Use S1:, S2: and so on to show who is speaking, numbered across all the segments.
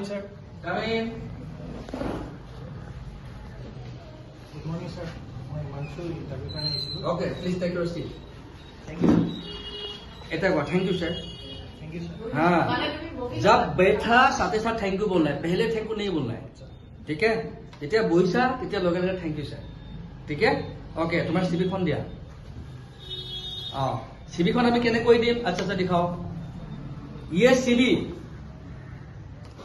S1: sir.
S2: Come in.
S1: Good morning, sir. My Manshu interview karone aisilu.
S2: Okay, please take your seat.
S1: Thank you, sir.
S2: Eta ko thank you sir.
S1: Thank you, sir.
S2: हाँ, जब बैठा साथे साथ thank you बोलना है, पहले thank you नहीं बोलना है, ठीक है? যেতিয়া বহিছা তেতিয়া লগে লগে থ্যাংক ইউ স্যার, ঠিক আছে? ওকে, তোমাৰ সিভিখন দিয়া। সিভিখন আমি কেনেকৈ দিম? আচ্ছা আচ্ছা দেখাও। ইয়ে সিভি,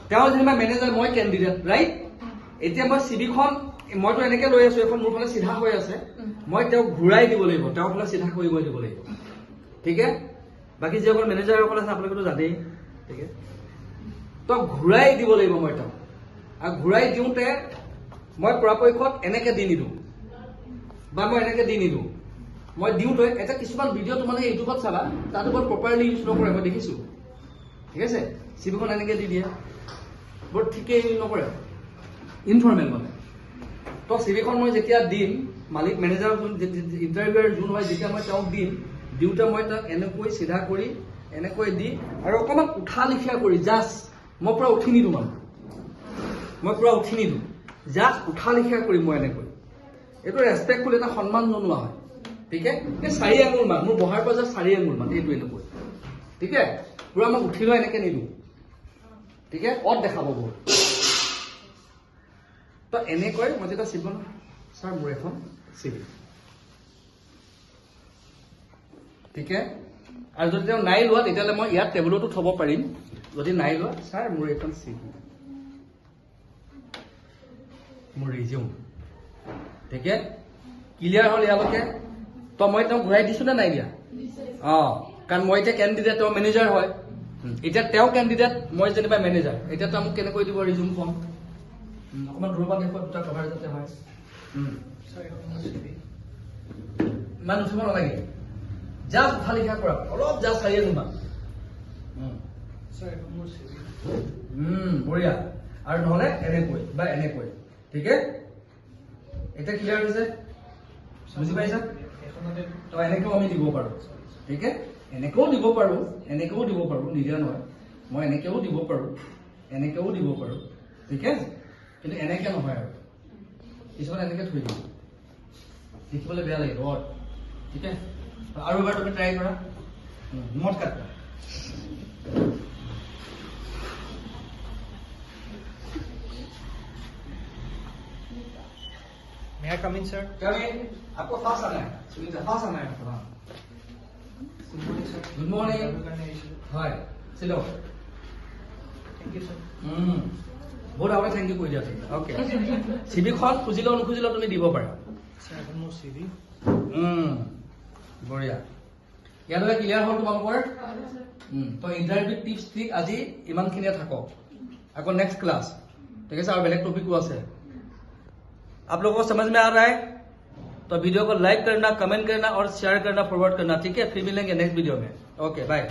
S2: তেওঁ যেনিবা মেনেজাৰ, মই কেণ্ডিডেট, ৰাইট? এতিয়া মই সিভিখন মইতো এনেকে লৈ আছো, এখন মোৰ ফালে চিধা হৈ আছে, মই তেওঁক ঘূৰাই দিব লাগিব, তেওঁৰ ফালে চিধা কৰি মই দিব লাগিব, ঠিক আছে? বাকি যিসকল মেনেজাৰসকল আছে আপোনালোকেতো জানেই, ঠিক আছে? তো ঘূৰাই দিব লাগিব মই তেওঁক, আৰু ঘূৰাই দিওঁতে মই পৰাপক্ষত এনেকে দি নিদিওঁ বা মই এনেকে দি নিদিওঁ, মই দিওঁতে এটা কিছুমান ভিডিঅ' তোমালোকে ইউটিউবত চাবা, তাত বৰ প্ৰপাৰলি ইউজ নকৰে, মই দেখিছোঁ, ঠিক আছে? চিভিখন এনেকে দি দিয়ে, বৰ ঠিকেই নকৰে, ইনফৰ্মেল মানে। তো চিভিখন মই যেতিয়া দিম, মালিক মেনেজাৰ ইণ্টাৰভিউৰ যোন হয়, যেতিয়া মই তেওঁক দিম, দিওঁতে মই তাক এনেকৈ চিধা কৰি এনেকৈ দি আৰু অকণমান উঠা লিখীয়া কৰি জাষ্ট মই পুৰা উঠি নিদিওঁ, মানে মই পুৰা উঠি নিদিওঁ, জাষ্ট উঠা লিখীয়া কৰি মই এনেকৈ, এইটো ৰেচপেক্টফুল এটা সন্মান জনোৱা হয়, ঠিক আছে? এই 4 আঙুল মান, মোৰ বহাৰ পৰা যে 4 আঙুল মান, এইটো এনেকৈ, ঠিক আছে? পুৰা মই উঠি লৈ এনেকৈ নিদিওঁ, ঠিক আছে? অত দেখাব বহুত। তো এনেকৈ মই যেতিয়া চিভিখন, ছাৰ মোৰ এখন চিভি, ঠিক আছে? আৰু যদি তেওঁ নাই লোৱা তেতিয়াহ'লে মই ইয়াত টেবুলতো থ'ব পাৰিম, যদি নাই লোৱা, ছাৰ মোৰ এখন চিভি, মোৰ ৰিজিউম, ঠিক আছে? ক্লিয়াৰ হ'ল ইয়ালৈকে? তো মই তেওঁক ঘূৰাই দিছোঁ নে নাই দিয়া? কাৰণ মই এতিয়া কেণ্ডিডেট, তেওঁ মেনেজাৰ হয়, এতিয়া তেওঁ কেণ্ডিডেট, মই যেনিবা মেনেজাৰ, এতিয়া তেওঁ মোক কেনেকৈ দিব ৰিজিউমখন? অকণমান দূৰৰ পৰা দেখুৱা, দুটা কভাৰ যাতে হয়,
S1: Sir, my CV.
S2: ইমান উঠিব নালাগে, জাষ্ট উঠা লিখা কৰা, অলপ জাষ্ট 4 আঙুল মান,
S1: Sir, my CV.
S2: বঢ়িয়া। আৰু নহ'লে এনেকৈ বা এনেকৈ, ঠিক আছে? এতিয়া ক্লিয়াৰ হৈছে, বুজি পাইছা?
S1: এখনতে
S2: তো এনেকেও আমি দিব পাৰোঁ, ঠিক আছে? এনেকেও দিব পাৰোঁ, এনেকেও দিব পাৰোঁ, নিদিয়া নহয়, মই এনেকেও দিব পাৰোঁ, এনেকেও দিব পাৰোঁ, ঠিক আছে? কিন্তু এনেকে নহয়, আৰু কিছুমান এনেকে থৈ দিম, দেখিবলৈ বেয়া লাগিব, ঠিক আছে? আৰু এবাৰ তুমি ট্ৰাই কৰা, মত কাটা।
S1: May I come in, sir?
S2: Kami, आपको फास्ट आना है, सुनीता फास्ट आना है आपको, हाँ।
S1: Good morning, sir.
S2: Good morning.
S1: Interview karone aisilu.
S2: হয়, চিলো।
S1: Thank you, sir.
S2: বহুত আগতে থেংক ইউ কৈ দিয়া তুমি, অ'কে। চিভিখন খুজিলেও নুখুজিলেও তুমি দিব পাৰা,
S1: Sir, my CV.
S2: বঢ়িয়া। ইয়ালৈকে ক্লিয়াৰ হ'ল তোমালোকৰ? তো ইণ্টাৰভিউ টিপছ ট্ৰিক আজি ইমানখিনিয়ে থাকক, আকৌ नेक्स्ट क्लास, ठीक है? और बेलेग टॉपिक আছে। आप लोगों को समझ में आ रहा है? तो वीडियो को लाइक करना, कमेंट करना और शेयर करना, फॉरवर्ड करना, ठीक है? फिर मिलेंगे नेक्स्ट वीडियो में, ओके बाय।